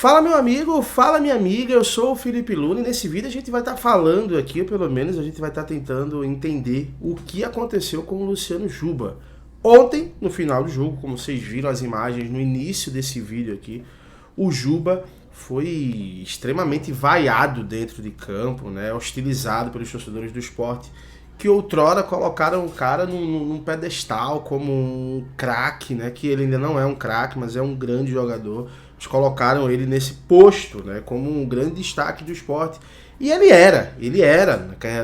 Fala meu amigo, fala minha amiga, eu sou o Felipe Luna e nesse vídeo a gente vai estar falando aqui, ou pelo menos a gente vai estar tentando entender o que aconteceu com o Luciano Juba. Ontem, no final do jogo, como vocês viram as imagens no início desse vídeo aqui, o Juba foi extremamente vaiado dentro de campo, né, hostilizado pelos torcedores do Sport, que outrora colocaram o cara num pedestal como um craque, né, que ele ainda não é um craque, mas é um grande jogador. Eles colocaram ele nesse posto, né, como um grande destaque do Sport. E ele era,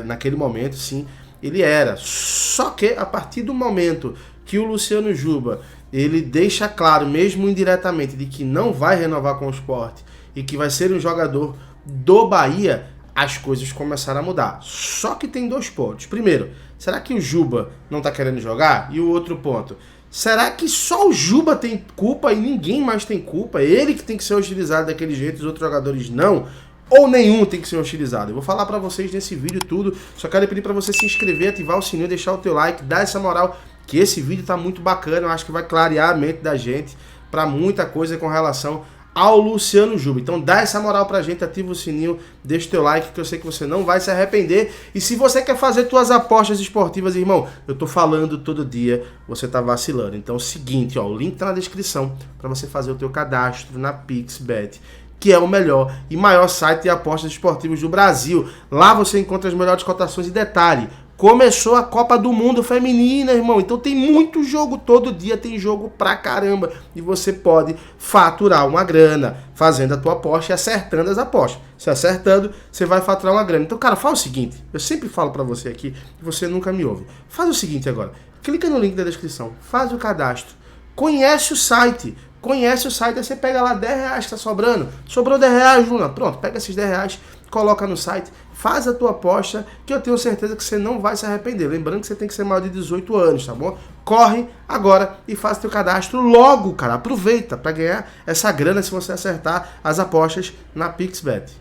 naquele momento, sim, ele era. Só que a partir do momento que o Luciano Juba, ele deixa claro, mesmo indiretamente, de que não vai renovar com o Sport e que vai ser um jogador do Bahia, as coisas começaram a mudar. Só que tem dois pontos. Primeiro, será que o Juba não está querendo jogar? E o outro ponto, será que só o Juba tem culpa e ninguém mais tem culpa? Ele que tem que ser hostilizado daquele jeito, os outros jogadores não? Ou nenhum tem que ser hostilizado? Eu vou falar pra vocês nesse vídeo tudo. Só quero pedir pra você se inscrever, ativar o sininho, deixar o teu like, dar essa moral, que esse vídeo tá muito bacana. Eu acho que vai clarear a mente da gente pra muita coisa com relação ao Luciano Juba. Então dá essa moral pra gente, ativa o sininho, deixa o teu like, que eu sei que você não vai se arrepender. E se você quer fazer tuas apostas esportivas, irmão, eu tô falando todo dia, você tá vacilando. Então é o seguinte, ó, o link tá na descrição pra você fazer o teu cadastro na PixBet, que é o melhor e maior site de apostas esportivas do Brasil. Lá você encontra as melhores cotações e detalhe, começou a Copa do Mundo Feminina, irmão. Então tem muito jogo, todo dia tem jogo pra caramba. E você pode faturar uma grana fazendo a tua aposta e acertando as apostas. Se acertando, você vai faturar uma grana. Então, cara, faz o seguinte. Eu sempre falo pra você aqui e você nunca me ouve. Faz o seguinte agora. Clica no link da descrição. Faz o cadastro. Conhece o site. Aí você pega lá 10 reais que tá sobrando. Sobrou 10 reais, Luna. Pronto, pega esses 10 reais, coloca no site, faz a tua aposta, que eu tenho certeza que você não vai se arrepender. Lembrando que você tem que ser maior de 18 anos, tá bom? Corre agora e faz teu cadastro logo, cara. Aproveita para ganhar essa grana se você acertar as apostas na PixBet.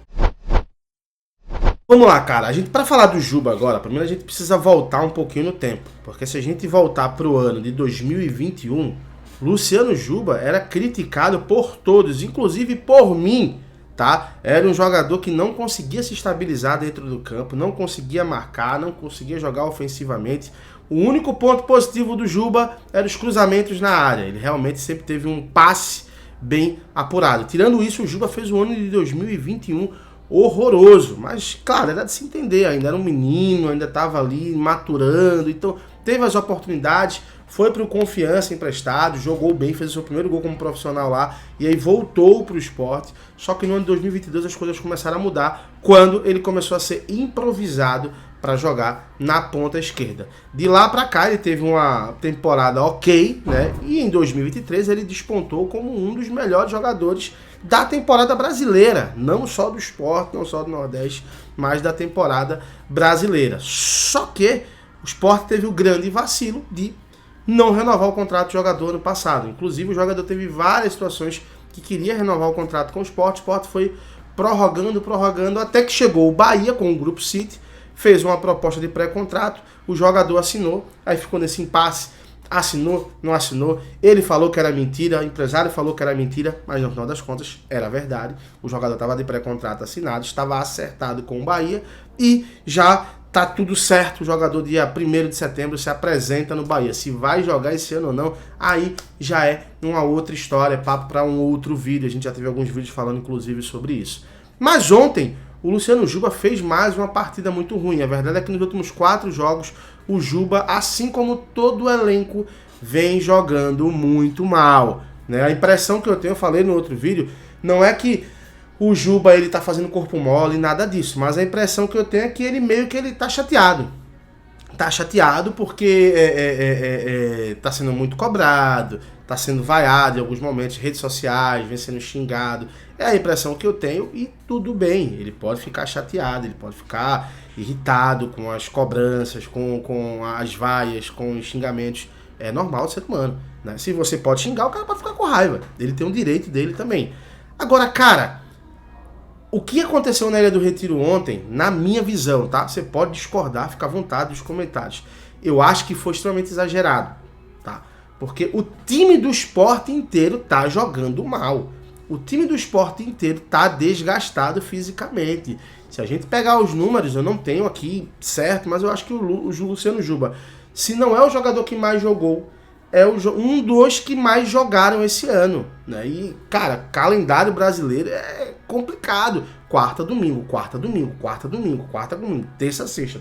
Vamos lá, cara. Para falar do Juba agora, primeiro a gente precisa voltar um pouquinho no tempo. Porque se a gente voltar pro ano de 2021... Luciano Juba era criticado por todos, inclusive por mim, tá? Era um jogador que não conseguia se estabilizar dentro do campo, não conseguia marcar, não conseguia jogar ofensivamente. O único ponto positivo do Juba era os cruzamentos na área. Ele realmente sempre teve um passe bem apurado. Tirando isso, o Juba fez o ano de 2021 horroroso, mas claro, era de se entender, ainda era um menino, ainda estava ali maturando, então teve as oportunidades, foi para o Confiança emprestado, jogou bem, fez o seu primeiro gol como profissional lá, e aí voltou para o Sport. Só que no ano de 2022 as coisas começaram a mudar, quando ele começou a ser improvisado para jogar na ponta esquerda. De lá para cá ele teve uma temporada ok, né? E em 2023 ele despontou como um dos melhores jogadores da temporada brasileira, não só do Sport, não só do Nordeste, mas da temporada brasileira. Só que o Sport teve o grande vacilo de não renovar o contrato do jogador no passado. Inclusive o jogador teve várias situações que queria renovar o contrato com o Sport foi prorrogando, até que chegou o Bahia com o Grupo City, fez uma proposta de pré-contrato, o jogador assinou, aí ficou nesse impasse, assinou, não assinou, ele falou que era mentira, o empresário falou que era mentira, mas no final das contas era verdade. O jogador estava de pré-contrato assinado, estava acertado com o Bahia e já tá tudo certo. O jogador dia 1º de setembro se apresenta no Bahia. Se vai jogar esse ano ou não, aí já é uma outra história, papo para um outro vídeo. A gente já teve alguns vídeos falando inclusive sobre isso. Mas ontem o Luciano Juba fez mais uma partida muito ruim. A verdade é que nos últimos 4 jogos o Juba, assim como todo o elenco, vem jogando muito mal, né? A impressão que eu tenho, eu falei no outro vídeo, não é que o Juba ele tá fazendo corpo mole, nada disso, mas a impressão que eu tenho é que ele meio que ele tá chateado. Tá chateado porque tá sendo muito cobrado, tá sendo vaiado em alguns momentos, redes sociais, vem sendo xingado. É a impressão que eu tenho e tudo bem, ele pode ficar chateado, ele pode ficar irritado com as cobranças, com as vaias, com os xingamentos. É normal do ser humano, né? Se você pode xingar, o cara pode ficar com raiva. Ele tem um direito dele também. Agora, cara, o que aconteceu na Ilha do Retiro ontem, na minha visão, tá? Você pode discordar, fica à vontade nos comentários. Eu acho que foi extremamente exagerado, tá? Porque o time do Sport inteiro tá jogando mal. o time do Sport inteiro está desgastado fisicamente. Se a gente pegar os números, eu não tenho aqui certo, mas eu acho que o Luciano Juba, se não é o jogador que mais jogou, é um dos que mais jogaram esse ano, né? E, cara, calendário brasileiro é complicado. Quarta, domingo, quarta, domingo, quarta, domingo, quarta, domingo, terça, sexta,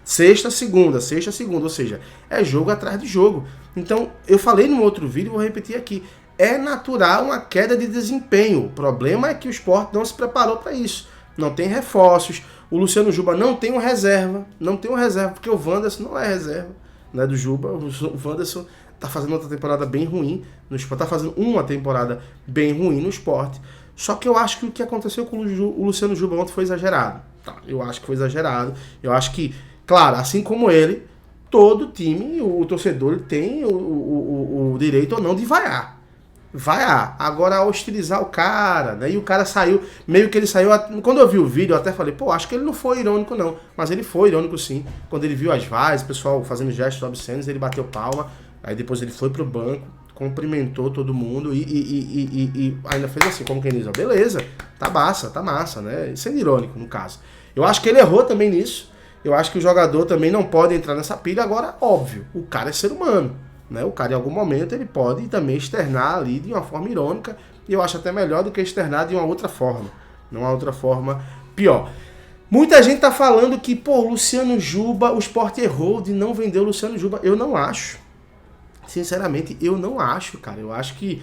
sexta, segunda, ou seja, é jogo atrás de jogo. Então, eu falei no outro vídeo, vou repetir aqui, é natural uma queda de desempenho. O problema é que o Sport não se preparou para isso. Não tem reforços, o Luciano Juba não tem um reserva, porque o Wanderson não é reserva, né, do Juba. O Wanderson tá fazendo outra temporada bem ruim no Sport, tá fazendo uma temporada bem ruim no Sport. Só que eu acho que o que aconteceu com o Luciano Juba ontem foi exagerado. Tá, eu acho que foi exagerado. Eu acho que, claro, assim como ele, todo time, o torcedor tem o direito ou não de vaiar. Vaiar. Agora, hostilizar o cara, né? E o cara saiu, meio que ele saiu... Quando eu vi o vídeo, eu até falei, pô, acho que ele não foi irônico, não. Mas ele foi irônico, sim. Quando ele viu as vaias, o pessoal fazendo gestos obscenos, ele bateu palma. Aí depois ele foi pro banco, cumprimentou todo mundo e ainda fez assim, como quem diz, ó, beleza, tá massa, né? Sendo irônico, no caso. Eu acho que ele errou também nisso. Eu acho que o jogador também não pode entrar nessa pilha. Agora, óbvio, o cara é ser humano, né? O cara, em algum momento, ele pode também externar ali de uma forma irônica. E eu acho até melhor do que externar de uma outra forma. De uma outra forma pior. Muita gente tá falando que, pô, o Luciano Juba, o Sport errou de não vender o Luciano Juba. Eu não acho. Sinceramente, eu não acho, cara. Eu acho que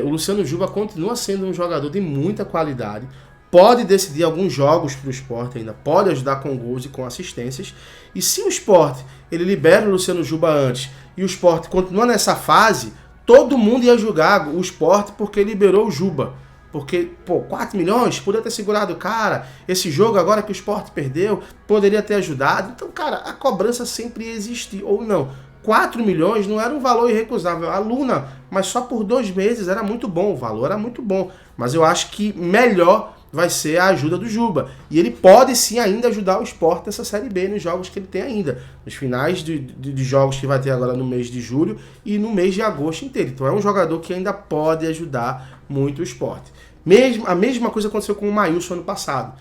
o Luciano Juba continua sendo um jogador de muita qualidade. Pode decidir alguns jogos para o Sport ainda. Pode ajudar com gols e com assistências. E se o Sport ele libera o Luciano Juba antes e o Sport continua nessa fase, todo mundo ia julgar o Sport porque liberou o Juba. Porque, pô, 4 milhões, poderia ter segurado o cara. Esse jogo agora que o Sport perdeu, poderia ter ajudado. Então, cara, a cobrança sempre existe, ou não. 4 milhões não era um valor irrecusável. A Luna, mas só por 2 meses era muito bom, o valor era muito bom. Mas eu acho que melhor vai ser a ajuda do Juba. E ele pode sim ainda ajudar o Sport nessa Série B, nos jogos que ele tem ainda. Nos finais de jogos que vai ter agora no mês de julho e no mês de agosto inteiro. Então é um jogador que ainda pode ajudar muito o Sport. A mesma coisa aconteceu com o Maílson ano passado.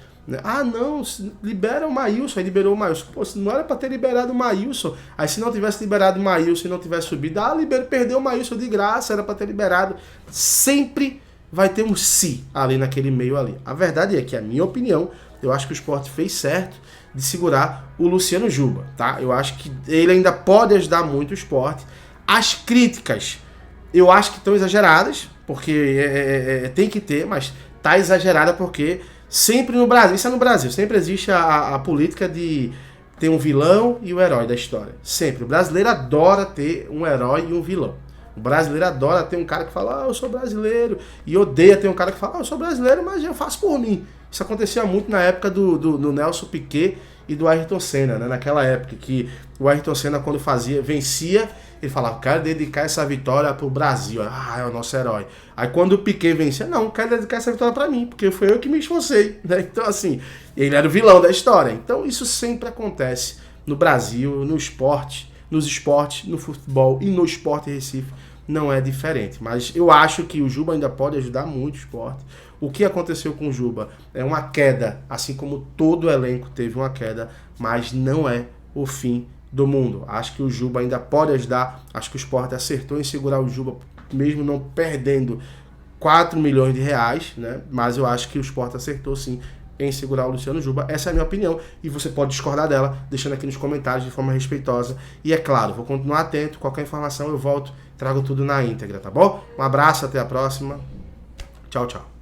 Ah, não, libera o Maílson, aí liberou o Maílson. Pô, não era pra ter liberado o Maílson. Aí se não tivesse liberado o Maílson e não tivesse subido, perdeu o Maílson de graça, era pra ter liberado. Sempre vai ter um si ali naquele meio ali. A verdade é que, a minha opinião, eu acho que o Sport fez certo de segurar o Luciano Juba, tá? Eu acho que ele ainda pode ajudar muito o Sport. As críticas, eu acho que estão exageradas, porque tem que ter, mas tá exagerada porque... Sempre no Brasil, isso é no Brasil, sempre existe a política de ter um vilão e o herói da história. Sempre. O brasileiro adora ter um herói e um vilão. O brasileiro adora ter um cara que fala, eu sou brasileiro, e odeia ter um cara que fala, eu sou brasileiro, mas eu faço por mim. Isso acontecia muito na época do Nelson Piquet e do Ayrton Senna, né? Naquela época que o Ayrton Senna, quando vencia, ele falava, quero dedicar essa vitória pro Brasil. É o nosso herói. Aí quando o Piquet vencia, não, quero dedicar essa vitória pra mim, porque foi eu que me esforcei, né? Então assim, ele era o vilão da história. Então isso sempre acontece no Brasil, no esporte, nos esportes, no futebol e no Sport Recife. Não é diferente, mas eu acho que o Juba ainda pode ajudar muito o esporte. O que aconteceu com o Juba é uma queda, assim como todo o elenco teve uma queda, mas não é o fim do mundo. Acho que o Juba ainda pode ajudar, acho que o Sport acertou em segurar o Juba, mesmo não perdendo 4 milhões de reais, né? Mas eu acho que o Sport acertou sim em segurar o Luciano Juba. Essa é a minha opinião e você pode discordar dela, deixando aqui nos comentários de forma respeitosa. E é claro, vou continuar atento, qualquer informação eu volto, trago tudo na íntegra, tá bom? Um abraço, até a próxima. Tchau, tchau.